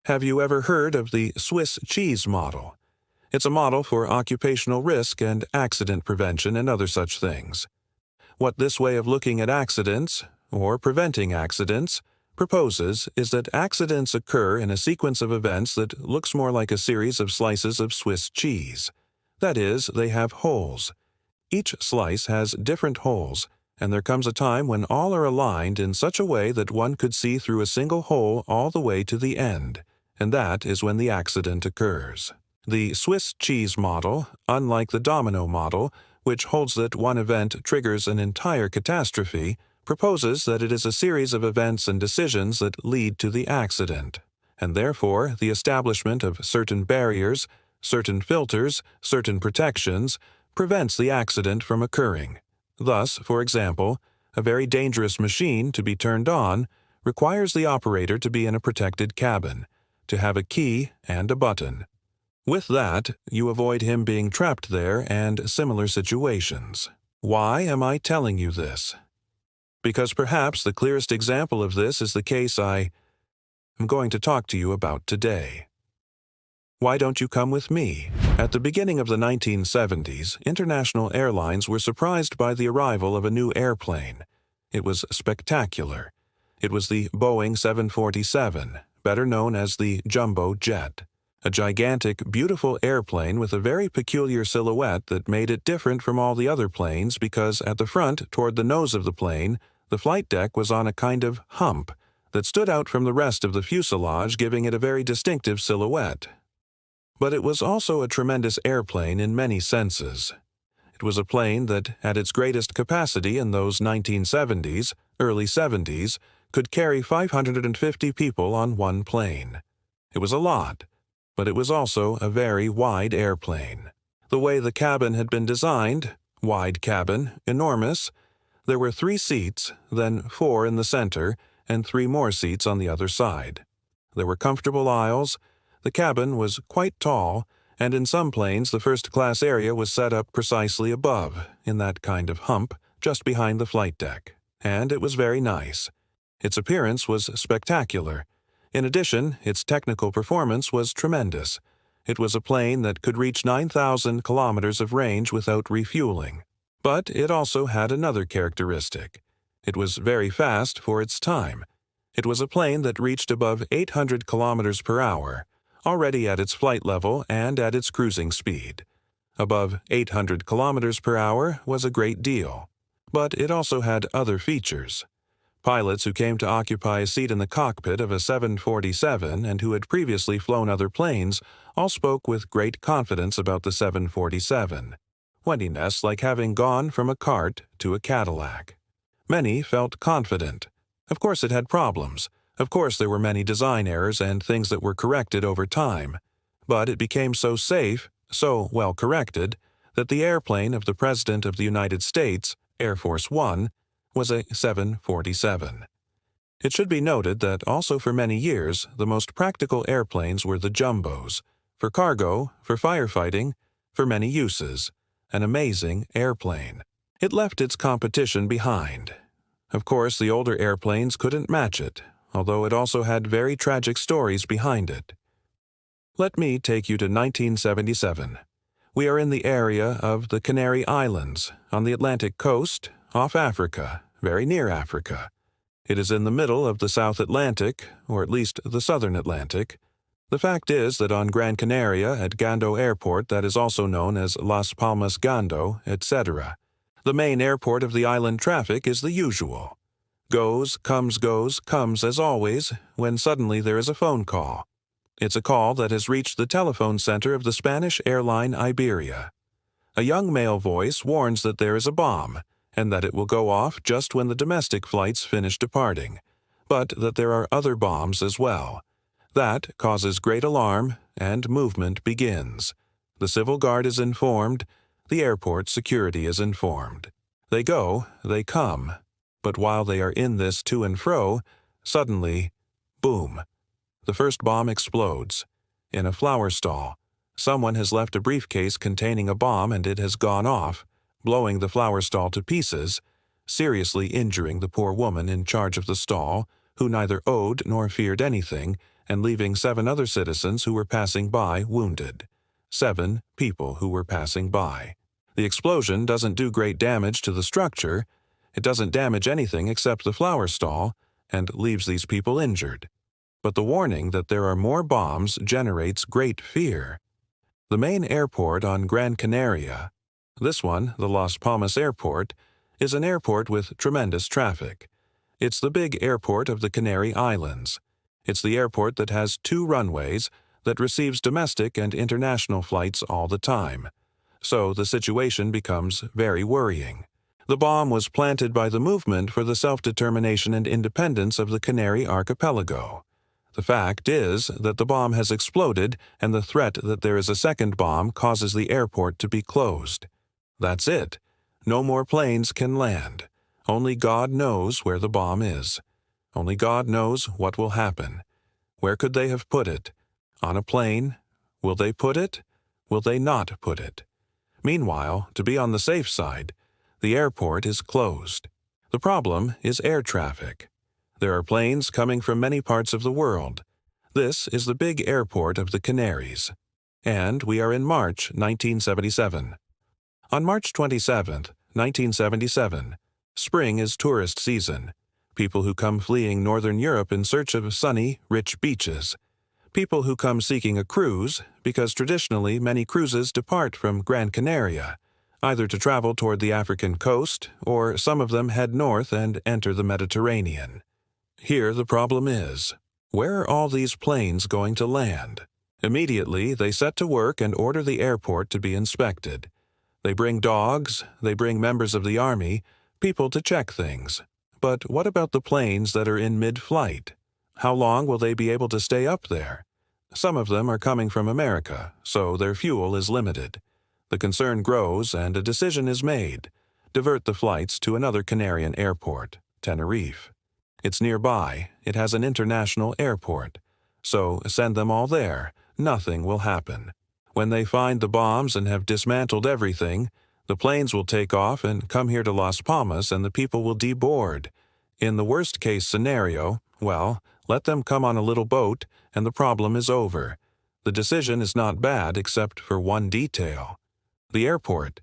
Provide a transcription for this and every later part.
Have you ever heard of the Swiss cheese model? It's a model for occupational risk and accident prevention and other such things. What this way of looking at accidents, or preventing accidents, proposes is that accidents occur in a sequence of events that looks more like a series of slices of Swiss cheese. That is, they have holes. Each slice has different holes, and there comes a time when all are aligned in such a way that one could see through a single hole all the way to the end, and that is when the accident occurs. The Swiss cheese model, unlike the domino model, which holds that one event triggers an entire catastrophe, proposes that it is a series of events and decisions that lead to the accident, and therefore the establishment of certain barriers, certain filters, certain protections, prevents the accident from occurring. Thus, for example, a very dangerous machine to be turned on requires the operator to be in a protected cabin, to have a key and a button. With that, you avoid him being trapped there and similar situations. Why am I telling you this? Because perhaps the clearest example of this is the case I am going to talk to you about today. Why don't you come with me? At the beginning of the 1970s, international airlines were surprised by the arrival of a new airplane. It was spectacular. It was the Boeing 747, better known as the jumbo jet. A gigantic, beautiful airplane with a very peculiar silhouette that made it different from all the other planes because at the front, toward the nose of the plane, the flight deck was on a kind of hump that stood out from the rest of the fuselage, giving it a very distinctive silhouette. But it was also a tremendous airplane in many senses. It was a plane that, at its greatest capacity in those 1970s, early 70s, could carry 550 people on one plane. It was a lot. But it was also a very wide airplane. The way the cabin had been designed, wide cabin, enormous, there were 3 seats, then 4 in the center, and 3 more seats on the other side. There were comfortable aisles, the cabin was quite tall, and in some planes the first-class area was set up precisely above, in that kind of hump, just behind the flight deck. And it was very nice. Its appearance was spectacular. In addition, its technical performance was tremendous. It was a plane that could reach 9,000 kilometers of range without refueling. But it also had another characteristic. It was very fast for its time. It was a plane that reached above 800 kilometers per hour, already at its flight level and at its cruising speed. Above 800 kilometers per hour was a great deal. But it also had other features. Pilots who came to occupy a seat in the cockpit of a 747 and who had previously flown other planes all spoke with great confidence about the 747, wendiness like having gone from a cart to a Cadillac. Many felt confident. Of course it had problems. Of course there were many design errors and things that were corrected over time. But it became so safe, so well corrected, that the airplane of the President of the United States, Air Force One, was a 747. It should be noted that also for many years, the most practical airplanes were the jumbos, for cargo, for firefighting, for many uses. An amazing airplane. It left its competition behind. Of course, the older airplanes couldn't match it, although it also had very tragic stories behind it. Let me take you to 1977. We are in the area of the Canary Islands, on the Atlantic coast, off Africa, very near Africa. It is in the middle of the South Atlantic, or at least the Southern Atlantic. The fact is that on Gran Canaria at Gando Airport, that is also known as Las Palmas Gando, etc., the main airport of the island traffic is the usual. Goes, comes as always, when suddenly there is a phone call. It's a call that has reached the telephone center of the Spanish airline Iberia. A young male voice warns that there is a bomb, and that it will go off just when the domestic flights finish departing, but that there are other bombs as well. That causes great alarm, and movement begins. The Civil Guard is informed, the airport security is informed. They go, they come, but while they are in this to and fro, suddenly, boom, the first bomb explodes. In a flower stall, someone has left a briefcase containing a bomb and it has gone off, blowing the flower stall to pieces, seriously injuring the poor woman in charge of the stall, who neither owed nor feared anything, and leaving 7 other citizens who were passing by wounded. 7 people who were passing by. The explosion doesn't do great damage to the structure. It doesn't damage anything except the flower stall, and leaves these people injured. But the warning that there are more bombs generates great fear. The main airport on Gran Canaria, this one, the Las Palmas Airport, is an airport with tremendous traffic. It's the big airport of the Canary Islands. It's the airport that has 2 runways, that receives domestic and international flights all the time. So the situation becomes very worrying. The bomb was planted by the Movement for the Self-Determination and Independence of the Canary Archipelago. The fact is that the bomb has exploded, and the threat that there is a second bomb causes the airport to be closed. That's it. No more planes can land. Only God knows where the bomb is. Only God knows what will happen. Where could they have put it? On a plane? Will they put it? Will they not put it? Meanwhile, to be on the safe side, the airport is closed. The problem is air traffic. There are planes coming from many parts of the world. This is the big airport of the Canaries. And we are in March 1977. On March 27, 1977, spring is tourist season. People who come fleeing Northern Europe in search of sunny, rich beaches. People who come seeking a cruise, because traditionally many cruises depart from Gran Canaria, either to travel toward the African coast, or some of them head north and enter the Mediterranean. Here the problem is, where are all these planes going to land? Immediately they set to work and order the airport to be inspected. They bring dogs, they bring members of the army, people to check things. But what about the planes that are in mid-flight? How long will they be able to stay up there? Some of them are coming from America, so their fuel is limited. The concern grows and a decision is made. Divert the flights to another Canarian airport, Tenerife. It's nearby, it has an international airport. So send them all there, nothing will happen. When they find the bombs and have dismantled everything, the planes will take off and come here to Las Palmas and the people will deboard. In the worst-case scenario, well, let them come on a little boat and the problem is over. The decision is not bad except for one detail. The airport.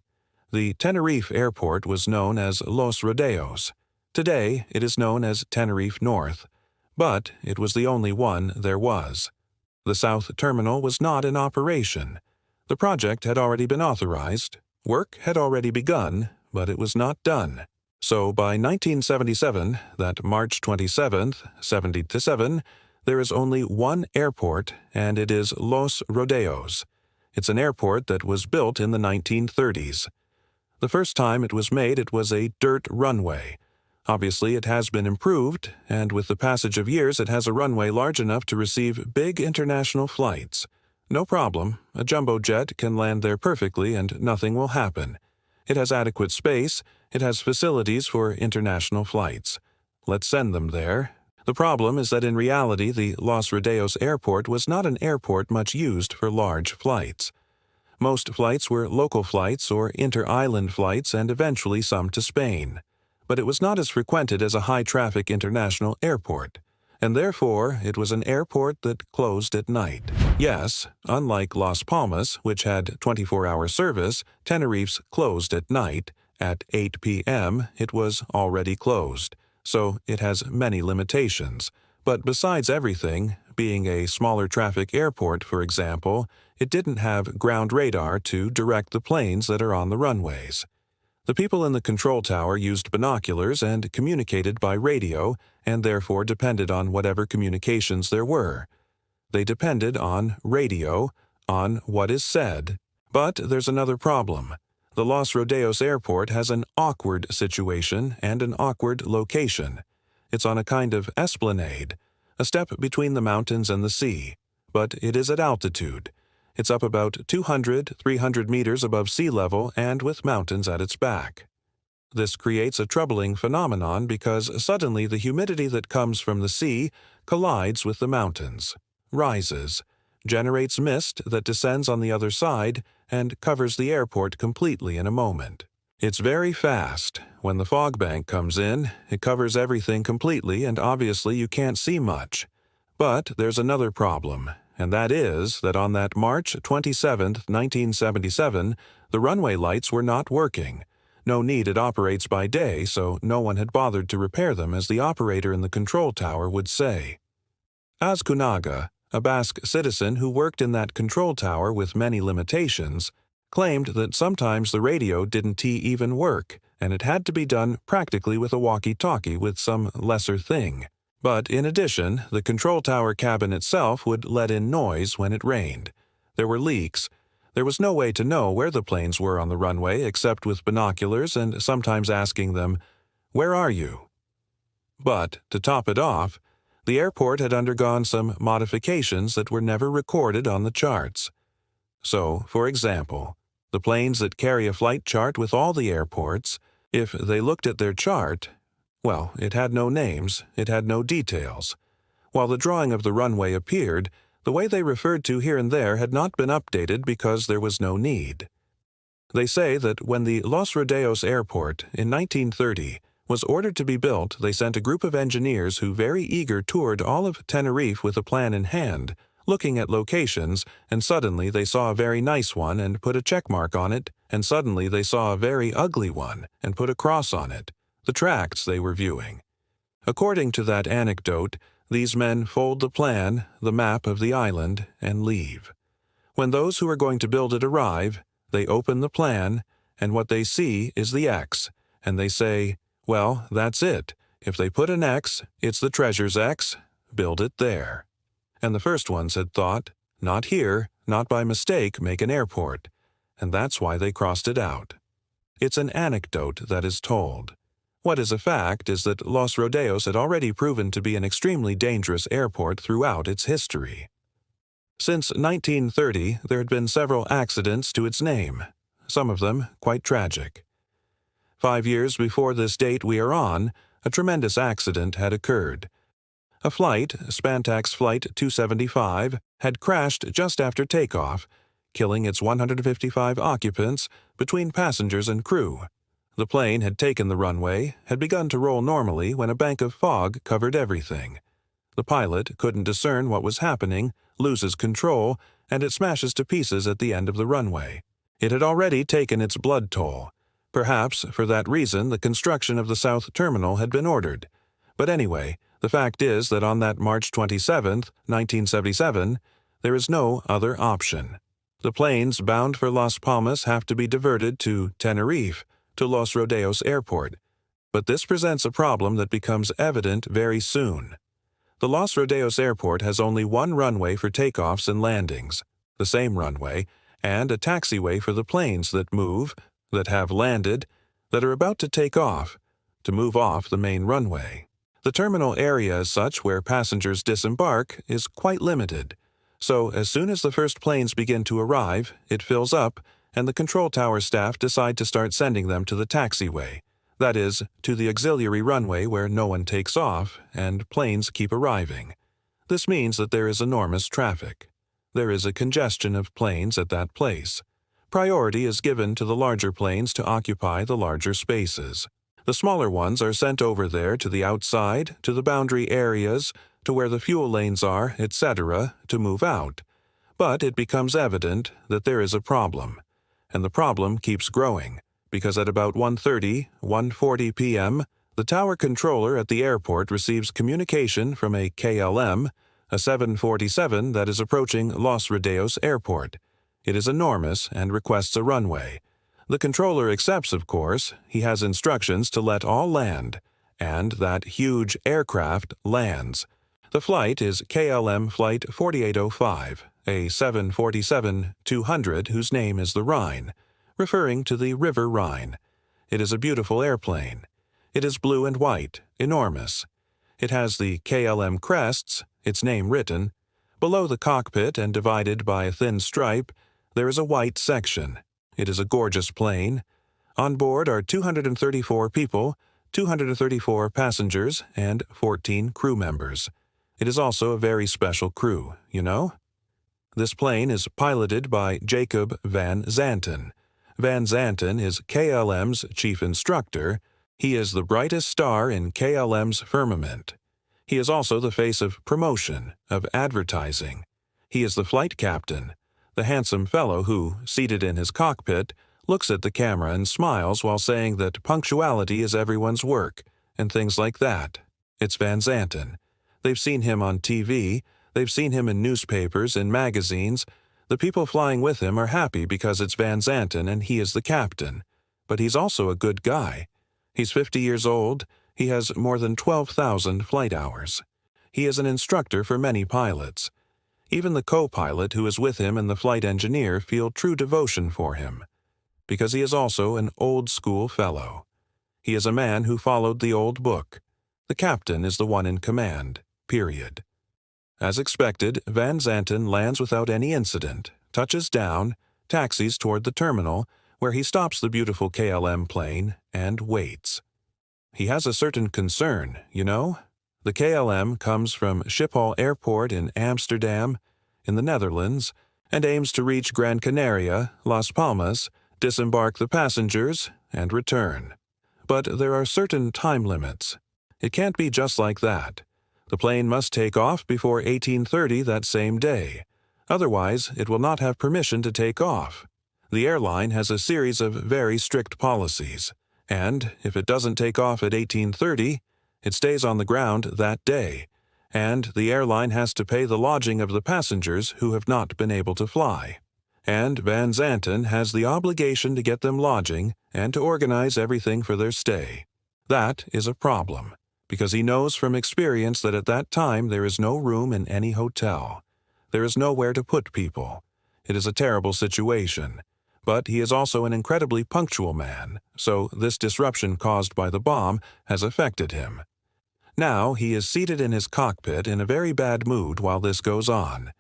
The Tenerife airport was known as Los Rodeos. Today, it is known as Tenerife North, but it was the only one there was. The South Terminal was not in operation. The project had already been authorized. Work had already begun, but it was not done. So by 1977, that March 27th, 77, there is only one airport, and it is Los Rodeos. It's an airport that was built in the 1930s. The first time it was made, it was a dirt runway. Obviously, it has been improved, and with the passage of years, it has a runway large enough to receive big international flights. No problem. A jumbo jet can land there perfectly and nothing will happen. It has adequate space. It has facilities for international flights. Let's send them there. The problem is that in reality, the Los Rodeos airport was not an airport much used for large flights. Most flights were local flights or inter-island flights and eventually some to Spain. But it was not as frequented as a high-traffic international airport, and therefore it was an airport that closed at night. Yes, unlike Las Palmas, which had 24-hour service, Tenerife's closed at night. At 8 p.m., it was already closed, so it has many limitations. But besides everything, being a smaller traffic airport, for example, it didn't have ground radar to direct the planes that are on the runways. The people in the control tower used binoculars and communicated by radio, and therefore depended on whatever communications there were. They depended on radio, on what is said. But there's another problem. The Los Rodeos airport has an awkward situation and an awkward location. It's on a kind of esplanade, a step between the mountains and the sea, but it is at altitude. It's up about 200-300 meters above sea level and with mountains at its back. This creates a troubling phenomenon because suddenly the humidity that comes from the sea collides with the mountains, rises, generates mist that descends on the other side, and covers the airport completely in a moment. It's very fast. When the fog bank comes in, it covers everything completely and obviously you can't see much. But there's another problem, and that is that on that March 27, 1977, the runway lights were not working. No need, it operates by day, so no one had bothered to repair them, as the operator in the control tower would say. Azcunaga, a Basque citizen who worked in that control tower with many limitations, claimed that sometimes the radio didn't even work, and it had to be done practically with a walkie-talkie with some lesser thing. But in addition, the control tower cabin itself would let in noise when it rained. There were leaks. There was no way to know where the planes were on the runway except with binoculars and sometimes asking them, "Where are you?" But, to top it off, the airport had undergone some modifications that were never recorded on the charts. So, for example, the planes that carry a flight chart with all the airports, if they looked at their chart, well, it had no names, it had no details. While the drawing of the runway appeared, the way they referred to here and there had not been updated because there was no need. They say that when the Los Rodeos airport, in 1930, was ordered to be built, they sent a group of engineers who very eager toured all of Tenerife with a plan in hand, looking at locations, and suddenly they saw a very nice one and put a check mark on it, and suddenly they saw a very ugly one and put a cross on it, the tracts they were viewing. According to that anecdote, these men fold the plan, the map of the island, and leave. When those who are going to build it arrive, they open the plan, and what they see is the X, and they say, well, that's it. If they put an X, it's the treasure's X, build it there. And the first ones had thought, not here, not by mistake make an airport, and that's why they crossed it out. It's an anecdote that is told. What is a fact is that Los Rodeos had already proven to be an extremely dangerous airport throughout its history. Since 1930, there had been several accidents to its name, some of them quite tragic. 5 years before this date we are on, a tremendous accident had occurred. A flight, Spantax Flight 275, had crashed just after takeoff, killing its 155 occupants between passengers and crew. The plane had taken the runway, had begun to roll normally when a bank of fog covered everything. The pilot couldn't discern what was happening, loses control, and it smashes to pieces at the end of the runway. It had already taken its blood toll. Perhaps, for that reason, the construction of the South Terminal had been ordered. But anyway, the fact is that on that March 27, 1977, there is no other option. The planes bound for Las Palmas have to be diverted to Tenerife, to Los Rodeos Airport. But this presents a problem that becomes evident very soon. The Los Rodeos Airport has only one runway for takeoffs and landings, the same runway, and a taxiway for the planes that move, that have landed, that are about to take off, to move off the main runway. The terminal area as such where passengers disembark is quite limited, so as soon as the first planes begin to arrive, it fills up, and the control tower staff decide to start sending them to the taxiway, that is, to the auxiliary runway where no one takes off, and planes keep arriving. This means that there is enormous traffic. There is a congestion of planes at that place. Priority is given to the larger planes to occupy the larger spaces. The smaller ones are sent over there to the outside, to the boundary areas, to where the fuel lanes are, etc., to move out. But it becomes evident that there is a problem. And the problem keeps growing, because at about 1:40 p.m., the tower controller at the airport receives communication from a KLM, a 747 that is approaching Los Rodeos Airport. It is enormous and requests a runway. The controller accepts, of course. He has instructions to let all land, and that huge aircraft lands. The flight is KLM Flight 4805, a 747-200 whose name is the Rhine, referring to the River Rhine. It is a beautiful airplane. It is blue and white, enormous. It has the KLM crests, its name written. Below the cockpit and divided by a thin stripe, there is a white section. It is a gorgeous plane. On board are 234 people, 234 passengers, and 14 crew members. It is also a very special crew, you know? This plane is piloted by Jacob van Zanten, Van Zanten is KLM's chief instructor. He is the brightest star in KLM's firmament. He is also the face of promotion, of advertising. He is the flight captain, the handsome fellow who, seated in his cockpit, looks at the camera and smiles while saying that punctuality is everyone's work, and things like that. It's Van Zanten. They've seen him on TV, they've seen him in newspapers, in magazines. The people flying with him are happy because it's Van Zanten and he is the captain. But he's also a good guy. He's 50 years old. He has more than 12,000 flight hours. He is an instructor for many pilots. Even the co-pilot who is with him and the flight engineer feel true devotion for him, because he is also an old-school fellow. He is a man who followed the old book. The captain is the one in command, period. As expected, Van Zanten lands without any incident, touches down, taxis toward the terminal, where he stops the beautiful KLM plane and waits. He has a certain concern, you know? The KLM comes from Schiphol Airport in Amsterdam, in the Netherlands, and aims to reach Gran Canaria, Las Palmas, disembark the passengers, and return. But there are certain time limits. It can't be just like that. The plane must take off before 18:30 that same day. Otherwise, it will not have permission to take off. The airline has a series of very strict policies, and if it doesn't take off at 18:30, it stays on the ground that day, and the airline has to pay the lodging of the passengers who have not been able to fly. And Van Zanten has the obligation to get them lodging and to organize everything for their stay. That is a problem, because he knows from experience that at that time there is no room in any hotel. There is nowhere to put people. It is a terrible situation. But he is also an incredibly punctual man, so this disruption caused by the bomb has affected him. Now he is seated in his cockpit in a very bad mood while this goes on.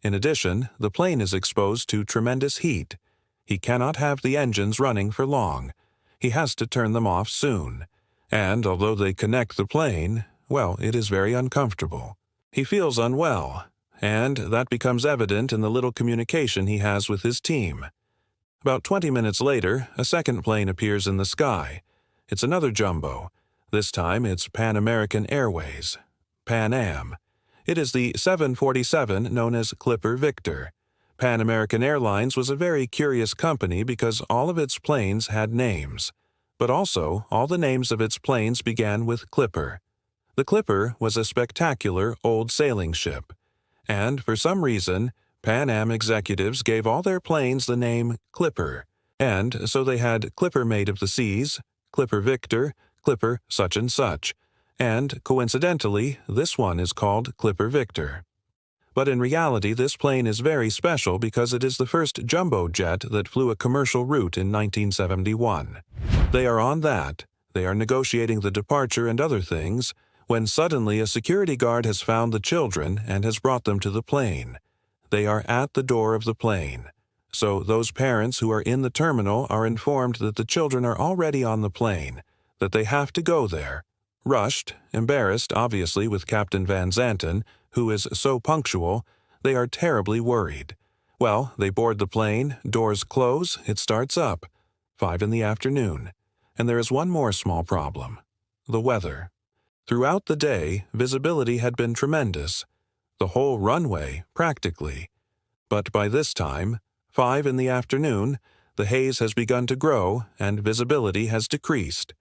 In addition, the plane is exposed to tremendous heat. He cannot have the engines running for long. He has to turn them off soon. And although they connect the plane, well, it is very uncomfortable. He feels unwell, and that becomes evident in the little communication he has with his team. About 20 minutes later, a second plane appears in the sky. It's another jumbo. This time it's Pan American Airways, Pan Am. It is the 747 known as Clipper Victor. Pan American Airlines was a very curious company because all of its planes had names, but also all the names of its planes began with Clipper. The Clipper was a spectacular old sailing ship, and for some reason, Pan Am executives gave all their planes the name Clipper, and so they had Clipper Mate of the Seas, Clipper Victor, Clipper such and such, and coincidentally, this one is called Clipper Victor. But in reality, this plane is very special because it is the first jumbo jet that flew a commercial route in 1971. They are on that. They are negotiating the departure and other things, when suddenly a security guard has found the children and has brought them to the plane. They are at the door of the plane. So those parents who are in the terminal are informed that the children are already on the plane, that they have to go there. Rushed, embarrassed, obviously, with Captain Van Zanten, who is so punctual, they are terribly worried. Well, they board the plane, doors close, it starts up. 5 in the afternoon. And there is one more small problem. The weather. Throughout the day, visibility had been tremendous. The whole runway, practically. But by this time, 5 in the afternoon, the haze has begun to grow and visibility has decreased.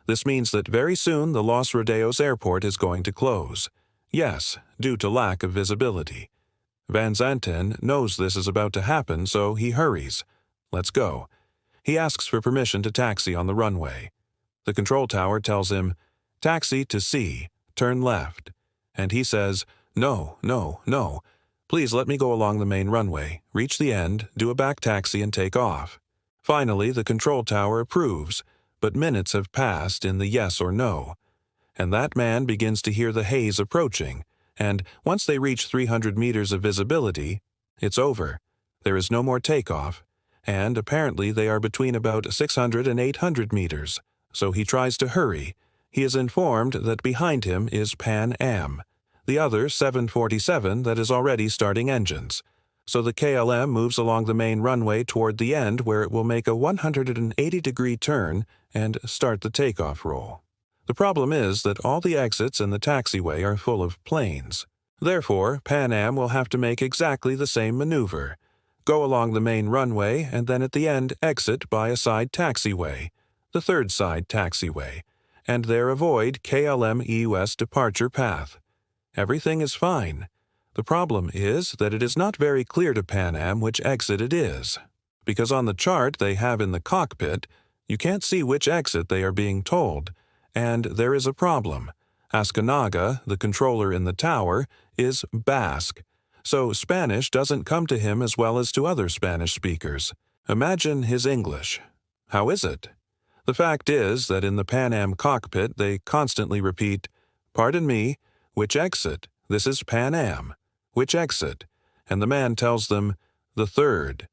This means that very soon the Los Rodeos airport is going to close. Yes, due to lack of visibility. Van Zanten knows this is about to happen, so he hurries. Let's go. He asks for permission to taxi on the runway. The control tower tells him, "Taxi to C, turn left." And he says, "No, no, no. Please let me go along the main runway, reach the end, do a back taxi and take off." Finally, the control tower approves, but minutes have passed in the yes or no. And that man begins to hear the haze approaching, and once they reach 300 meters of visibility, it's over. There is no more takeoff, and apparently they are between about 600 and 800 meters, so he tries to hurry. He is informed that behind him is Pan Am, the other 747 that is already starting engines. So the KLM moves along the main runway toward the end where it will make a 180-degree turn and start the takeoff roll. The problem is that all the exits in the taxiway are full of planes. Therefore, Pan Am will have to make exactly the same maneuver. Go along the main runway and then at the end exit by a side taxiway, the third side taxiway, and there avoid KLM EUS departure path. Everything is fine. The problem is that it is not very clear to Pan Am which exit it is, because on the chart they have in the cockpit, you can't see which exit they are being told, and there is a problem. Ascanaga, the controller in the tower, is Basque, so Spanish doesn't come to him as well as to other Spanish speakers. Imagine his English. How is it? The fact is that in the Pan Am cockpit they constantly repeat, "Pardon me, which exit? This is Pan Am. Which exit?" And the man tells them, "The third."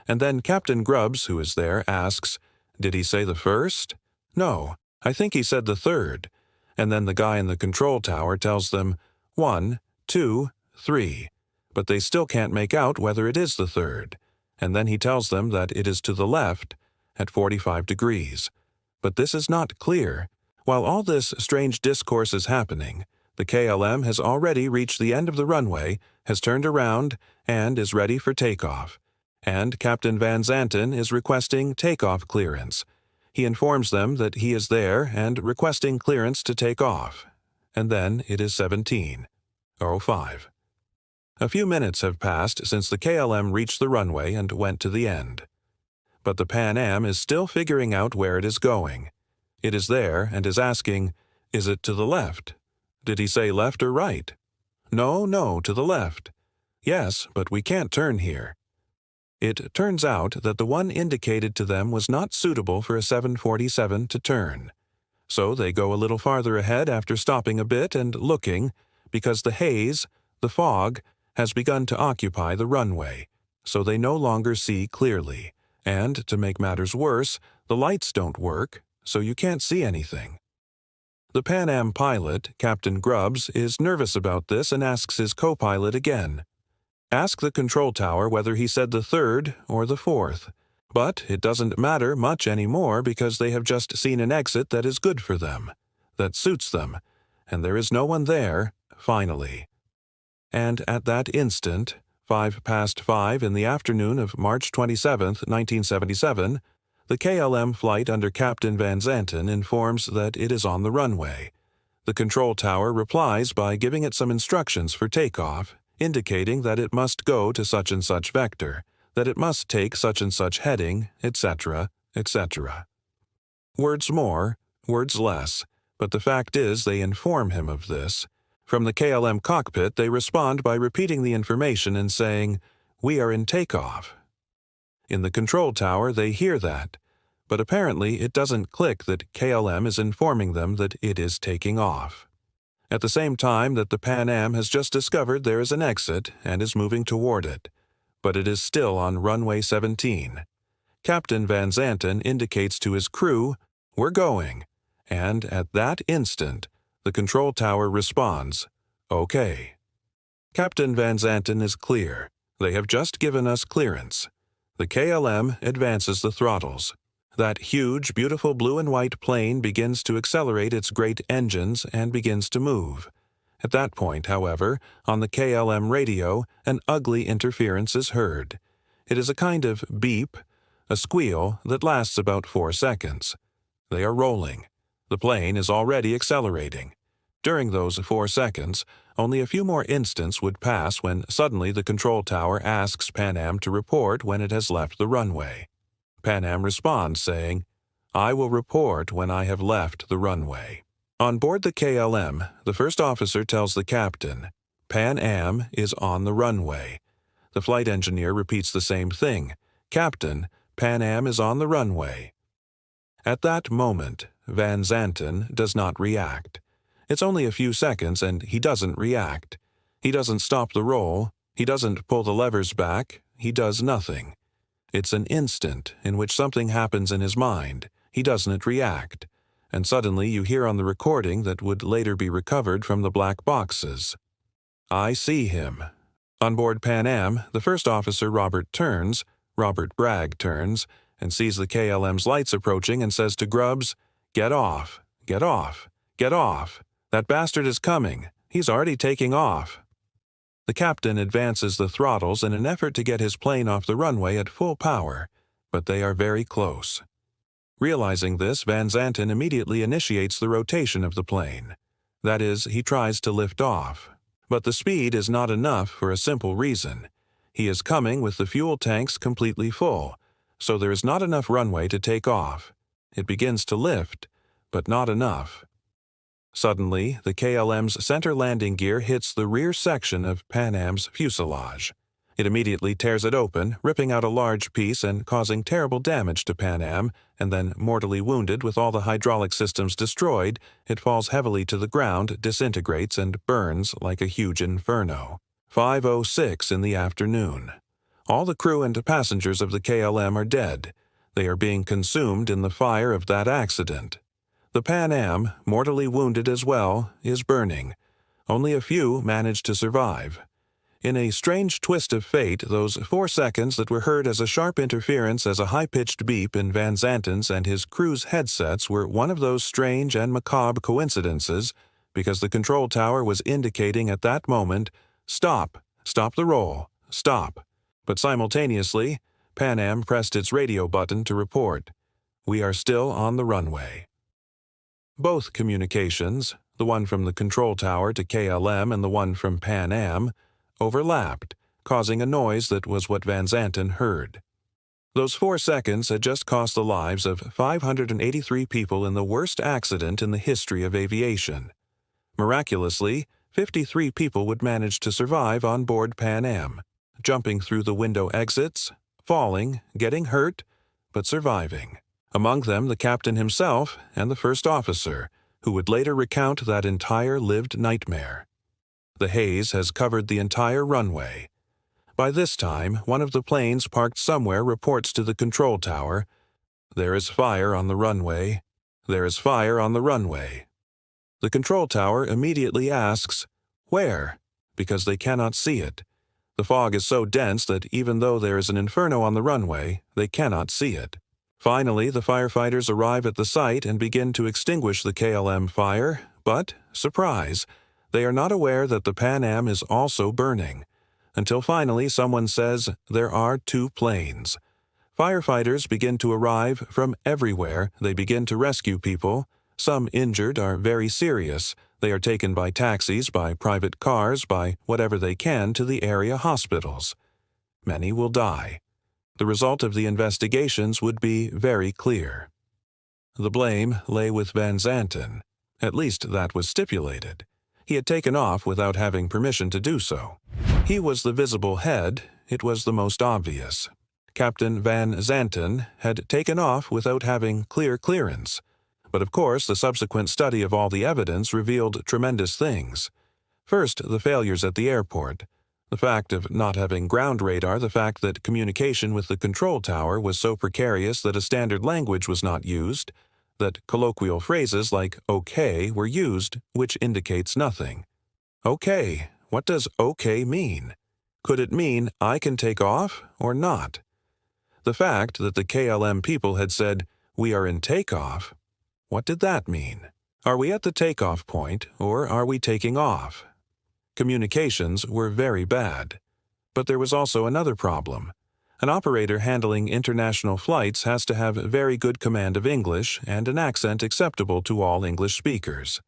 And then Captain Grubbs, who is there, asks, "Did he say the first?" "No, I think he said the third." And then the guy in the control tower tells them, 1, 2, 3. But they still can't make out whether it is the third. And then he tells them that it is to the left, at 45 degrees. But this is not clear. While all this strange discourse is happening, the KLM has already reached the end of the runway, has turned around, and is ready for takeoff. And Captain Van Zanten is requesting takeoff clearance. He informs them that he is there and requesting clearance to take off. And then it is 17:05. A few minutes have passed since the KLM reached the runway and went to the end. But the Pan Am is still figuring out where it is going. It is there and is asking, "Is it to the left? Did he say left or right?" No, to the left." "Yes, but we can't turn here." It turns out that the one indicated to them was not suitable for a 747 to turn. So they go a little farther ahead after stopping a bit and looking, because the haze, the fog, has begun to occupy the runway, so they no longer see clearly. And, to make matters worse, the lights don't work, so you can't see anything. The Pan Am pilot, Captain Grubbs, is nervous about this and asks his co-pilot again. Ask the control tower whether he said the third or the fourth. But it doesn't matter much anymore because they have just seen an exit that is good for them, that suits them, and there is no one there, finally. And at that instant, 5:05 in the afternoon of March 27, 1977, the KLM flight under Captain Van Zanten informs that it is on the runway. The control tower replies by giving it some instructions for takeoff, indicating that it must go to such and such vector, that it must take such and such heading, etc., etc. Words more, words less, but the fact is they inform him of this. From the KLM cockpit they respond by repeating the information and saying, "We are in takeoff." In the control tower they hear that, but apparently it doesn't click that KLM is informing them that it is taking off. At the same time that the Pan Am has just discovered there is an exit and is moving toward it, but it is still on runway 17. Captain Van Zanten indicates to his crew, "We're going," and at that instant, the control tower responds, "Okay." Captain Van Zanten is clear. They have just given us clearance. The KLM advances the throttles. That huge, beautiful blue and white plane begins to accelerate its great engines and begins to move. At that point, however, on the KLM radio, an ugly interference is heard. It is a kind of beep, a squeal that lasts about 4 seconds. They are rolling. The plane is already accelerating. During those 4 seconds, only a few more instants would pass when suddenly the control tower asks Pan Am to report when it has left the runway. Pan Am responds saying, "I will report when I have left the runway." On board the KLM, the first officer tells the captain, "Pan Am is on the runway." The flight engineer repeats the same thing, "Captain, Pan Am is on the runway." At that moment, Van Zanten does not react. It's only a few seconds and he doesn't react. He doesn't stop the roll, he doesn't pull the levers back, he does nothing. It's an instant in which something happens in his mind, he doesn't react, and suddenly you hear on the recording that would later be recovered from the black boxes, "I see him. On board Pan Am, the first officer, Robert Bragg turns, and sees the KLM's lights approaching and says to Grubbs, "Get off, get off, get off. That bastard is coming. He's already taking off." The captain advances the throttles in an effort to get his plane off the runway at full power, but they are very close. Realizing this, Van Zanten immediately initiates the rotation of the plane. That is, he tries to lift off. But the speed is not enough for a simple reason. He is coming with the fuel tanks completely full, so there is not enough runway to take off. It begins to lift, but not enough. Suddenly, the KLM's center landing gear hits the rear section of Pan Am's fuselage. It immediately tears it open, ripping out a large piece and causing terrible damage to Pan Am, and then, mortally wounded with all the hydraulic systems destroyed, it falls heavily to the ground, disintegrates, and burns like a huge inferno. 5:06 in the afternoon. All the crew and passengers of the KLM are dead. They are being consumed in the fire of that accident. The Pan Am, mortally wounded as well, is burning. Only a few manage to survive. In a strange twist of fate, those 4 seconds that were heard as a sharp interference as a high-pitched beep in Van Zanten's and his crew's headsets were one of those strange and macabre coincidences, because the control tower was indicating at that moment, "Stop, stop the roll, stop." But simultaneously, Pan Am pressed its radio button to report, "We are still on the runway." Both communications, the one from the control tower to KLM and the one from Pan Am, overlapped, causing a noise that was what Van Zanten heard. Those 4 seconds had just cost the lives of 583 people in the worst accident in the history of aviation. Miraculously, 53 people would manage to survive on board Pan Am, jumping through the window exits, falling, getting hurt, but surviving. Among them the captain himself and the first officer, who would later recount that entire lived nightmare. The haze has covered the entire runway. By this time, one of the planes parked somewhere reports to the control tower, "There is fire on the runway. There is fire on the runway." The control tower immediately asks, "Where?" because they cannot see it. The fog is so dense that even though there is an inferno on the runway, they cannot see it. Finally, the firefighters arrive at the site and begin to extinguish the KLM fire, but, surprise, they are not aware that the Pan Am is also burning, until finally someone says there are 2 planes. Firefighters begin to arrive from everywhere. They begin to rescue people. Some injured are very serious. They are taken by taxis, by private cars, by whatever they can to the area hospitals. Many will die. The result of the investigations would be very clear. The blame lay with Van Zanten. At least that was stipulated. He had taken off without having permission to do so. He was the visible head. It was the most obvious. Captain Van Zanten had taken off without having clear clearance. But of course, the subsequent study of all the evidence revealed tremendous things. First, the failures at the airport. The fact of not having ground radar, the fact that communication with the control tower was so precarious that a standard language was not used, that colloquial phrases like "okay" were used, which indicates nothing. Okay, what does okay mean? Could it mean I can take off or not? The fact that the KLM people had said, "We are in takeoff," what did that mean? Are we at the takeoff point, or are we taking off? Communications were very bad. But there was also another problem. An operator handling international flights has to have very good command of English and an accent acceptable to all English speakers.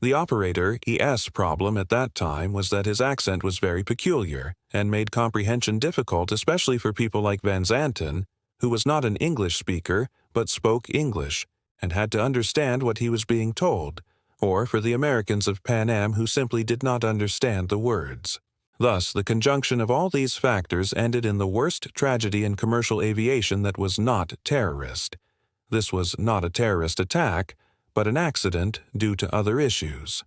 The operator ES problem at that time was that his accent was very peculiar and made comprehension difficult, especially for people like Van Zanten, who was not an English speaker but spoke English and had to understand what he was being told, or for the Americans of Pan Am who simply did not understand the words. Thus, the conjunction of all these factors ended in the worst tragedy in commercial aviation that was not terrorist. This was not a terrorist attack, but an accident due to other issues.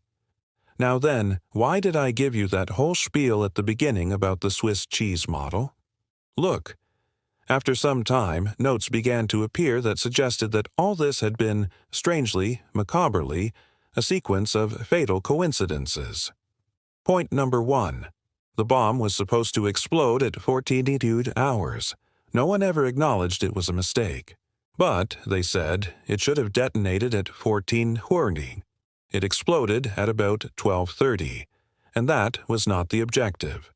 Now then, why did I give you that whole spiel at the beginning about the Swiss cheese model? Look. After some time, notes began to appear that suggested that all this had been, strangely, macabrely, a sequence of fatal coincidences. Point number 1. The bomb was supposed to explode at 14 hours. No one ever acknowledged it was a mistake. But, they said, it should have detonated at 14:20. It exploded at about 12:30, and that was not the objective.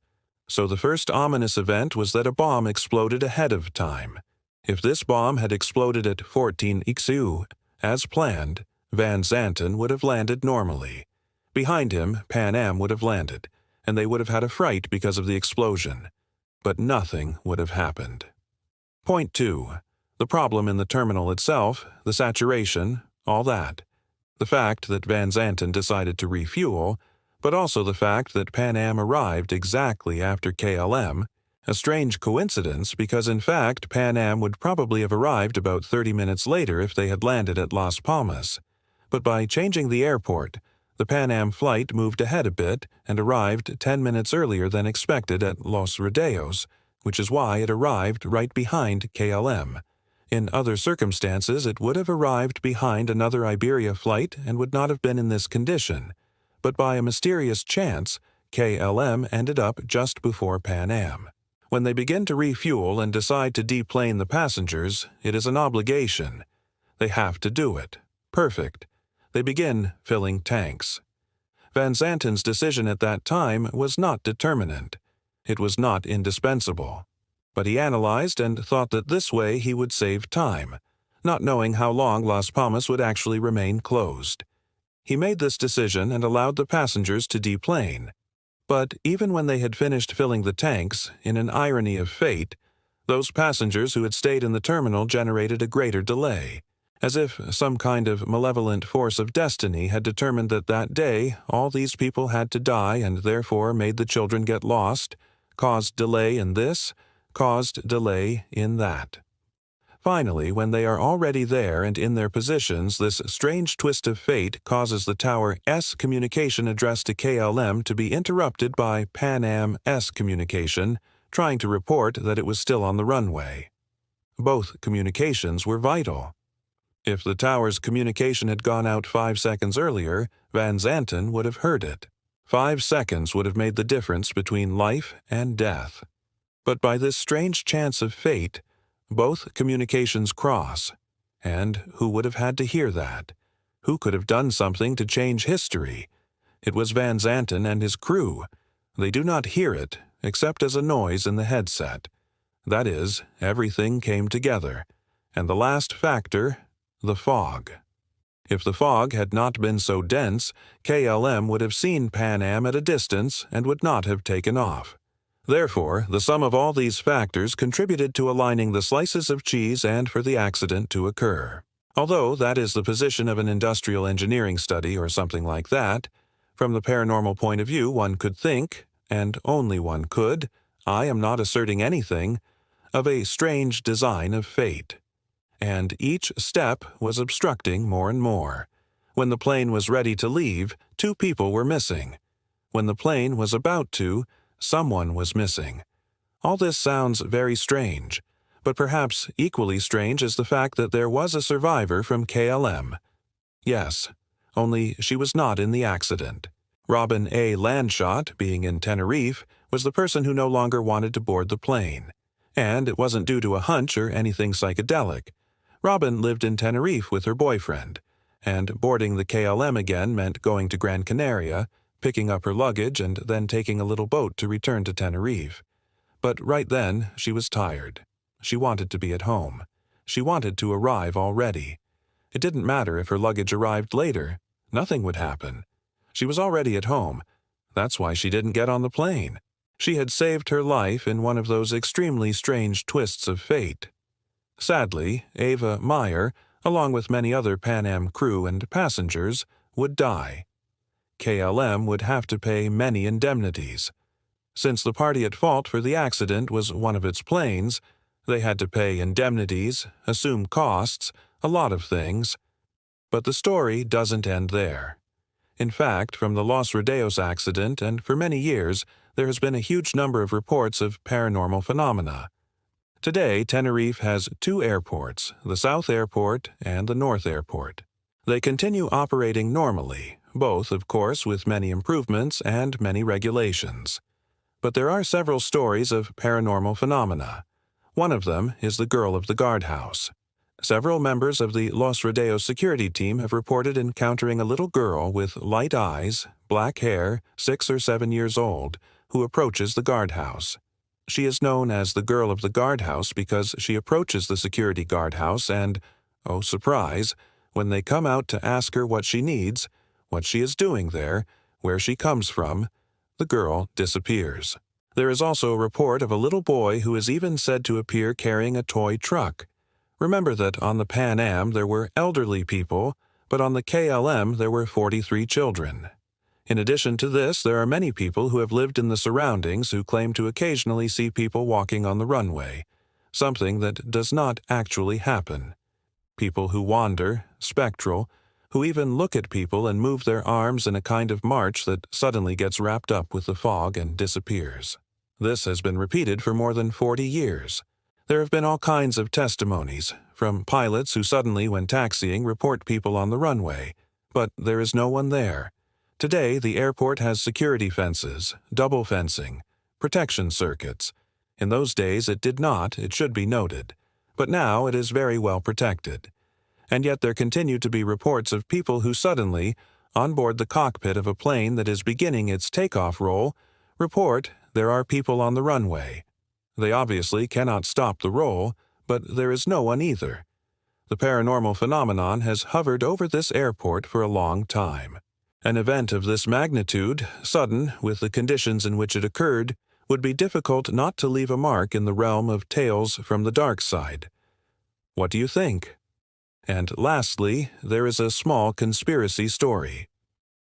So the first ominous event was that a bomb exploded ahead of time. If this bomb had exploded at 14:00, as planned, Van Zanten would have landed normally. Behind him, Pan Am would have landed, and they would have had a fright because of the explosion. But nothing would have happened. Point 2. The problem in the terminal itself, the saturation, all that. The fact that Van Zanten decided to refuel, but also the fact that Pan Am arrived exactly after KLM, a strange coincidence because in fact Pan Am would probably have arrived about 30 minutes later if they had landed at Las Palmas. But by changing the airport, the Pan Am flight moved ahead a bit and arrived 10 minutes earlier than expected at Los Rodeos, which is why it arrived right behind KLM. In other circumstances, it would have arrived behind another Iberia flight and would not have been in this condition. But by a mysterious chance, KLM ended up just before Pan Am. When they begin to refuel and decide to deplane the passengers, it is an obligation. They have to do it. Perfect. They begin filling tanks. Van Zanten's decision at that time was not determinant. It was not indispensable. But he analyzed and thought that this way he would save time, not knowing how long Las Palmas would actually remain closed. He made this decision and allowed the passengers to deplane. But even when they had finished filling the tanks, in an irony of fate, those passengers who had stayed in the terminal generated a greater delay, as if some kind of malevolent force of destiny had determined that that day all these people had to die and therefore made the children get lost, caused delay in this, caused delay in that. Finally, when they are already there and in their positions, this strange twist of fate causes the Tower S communication addressed to KLM to be interrupted by Pan Am S communication, trying to report that it was still on the runway. Both communications were vital. If the Tower's communication had gone out 5 seconds earlier, Van Zanten would have heard it. 5 seconds would have made the difference between life and death. But by this strange chance of fate, both communications cross. And who would have had to hear that? Who could have done something to change history? It was Van Zanten and his crew. They do not hear it, except as a noise in the headset. That is, everything came together. And the last factor, the fog. If the fog had not been so dense, KLM would have seen Pan Am at a distance and would not have taken off. Therefore, the sum of all these factors contributed to aligning the slices of cheese and for the accident to occur. Although that is the position of an industrial engineering study or something like that, from the paranormal point of view one could think, and only one could, I am not asserting anything, of a strange design of fate. And each step was obstructing more and more. When the plane was ready to leave, 2 people were missing. When the plane was about to, someone was missing. All this sounds very strange, but perhaps equally strange is the fact that there was a survivor from KLM. Yes, only she was not in the accident. Robin A. Landshot, being in Tenerife, was the person who no longer wanted to board the plane. And it wasn't due to a hunch or anything psychedelic. Robin lived in Tenerife with her boyfriend, and boarding the KLM again meant going to Gran Canaria, picking up her luggage and then taking a little boat to return to Tenerife. But right then, she was tired. She wanted to be at home. She wanted to arrive already. It didn't matter if her luggage arrived later. Nothing would happen. She was already at home. That's why she didn't get on the plane. She had saved her life in one of those extremely strange twists of fate. Sadly, Ava Meyer, along with many other Pan Am crew and passengers, would die. KLM would have to pay many indemnities. Since the party at fault for the accident was one of its planes, they had to pay indemnities, assume costs, a lot of things. But the story doesn't end there. In fact, from the Los Rodeos accident and for many years, there has been a huge number of reports of paranormal phenomena. Today, Tenerife has 2 airports, the South Airport and the North Airport. They continue operating normally, both, of course, with many improvements and many regulations. but there are several stories of paranormal phenomena. One of them is the girl of the guardhouse. Several members of the Los Rodeos security team have reported encountering a little girl with light eyes, black hair, 6 or 7 years old, who approaches the guardhouse. She is known as the girl of the guardhouse because she approaches the security guardhouse and, oh surprise, when they come out to ask her what she needs, what she is doing there, where she comes from, the girl disappears. There is also a report of a little boy who is even said to appear carrying a toy truck. Remember that on the Pan Am there were elderly people, but on the KLM there were 43 children. In addition to this, there are many people who have lived in the surroundings who claim to occasionally see people walking on the runway, something that does not actually happen. People who wander, spectral, who even look at people and move their arms in a kind of march that suddenly gets wrapped up with the fog and disappears. This has been repeated for more than 40 years. There have been all kinds of testimonies, from pilots who suddenly, when taxiing, report people on the runway, but there is no one there. Today, the airport has security fences, double fencing, protection circuits. In those days it did not, it should be noted, but now it is very well protected. And yet there continue to be reports of people who suddenly, on board the cockpit of a plane that is beginning its takeoff roll, report there are people on the runway. They obviously cannot stop the roll, but there is no one either. The paranormal phenomenon has hovered over this airport for a long time. An event of this magnitude, sudden, with the conditions in which it occurred, would be difficult not to leave a mark in the realm of tales from the dark side. What do you think? And lastly, there is a small conspiracy story.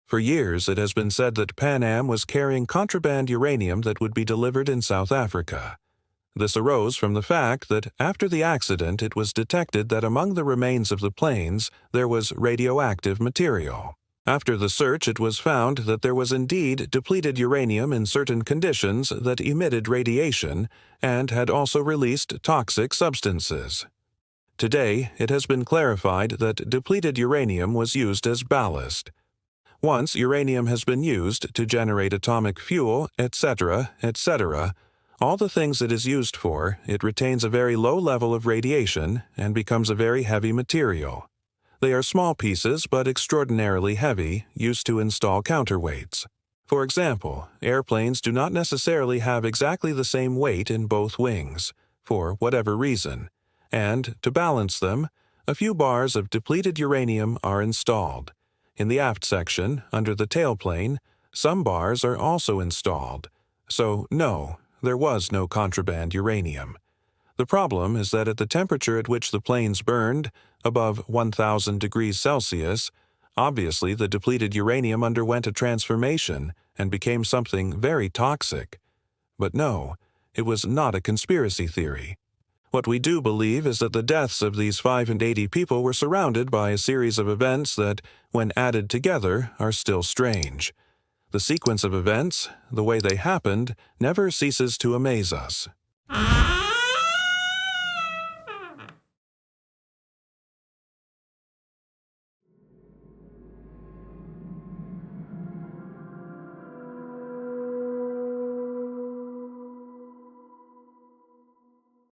For years it has been said that Pan Am was carrying contraband uranium that would be delivered in South Africa. This arose from the fact that after the accident it was detected that among the remains of the planes there was radioactive material. After the search it was found that there was indeed depleted uranium in certain conditions that emitted radiation and had also released toxic substances. Today, it has been clarified that depleted uranium was used as ballast. Once uranium has been used to generate atomic fuel, etc., etc., all the things it is used for, it retains a very low level of radiation and becomes a very heavy material. They are small pieces but extraordinarily heavy, used to install counterweights. For example, airplanes do not necessarily have exactly the same weight in both wings, for whatever reason, and, to balance them, a few bars of depleted uranium are installed. In the aft section, under the tailplane, some bars are also installed. So, no, there was no contraband uranium. The problem is that at the temperature at which the planes burned, above 1,000 degrees Celsius, obviously the depleted uranium underwent a transformation and became something very toxic. But no, it was not a conspiracy theory. What we do believe is that the deaths of these 85 people were surrounded by a series of events that, when added together, are still strange. The sequence of events, the way they happened, never ceases to amaze us.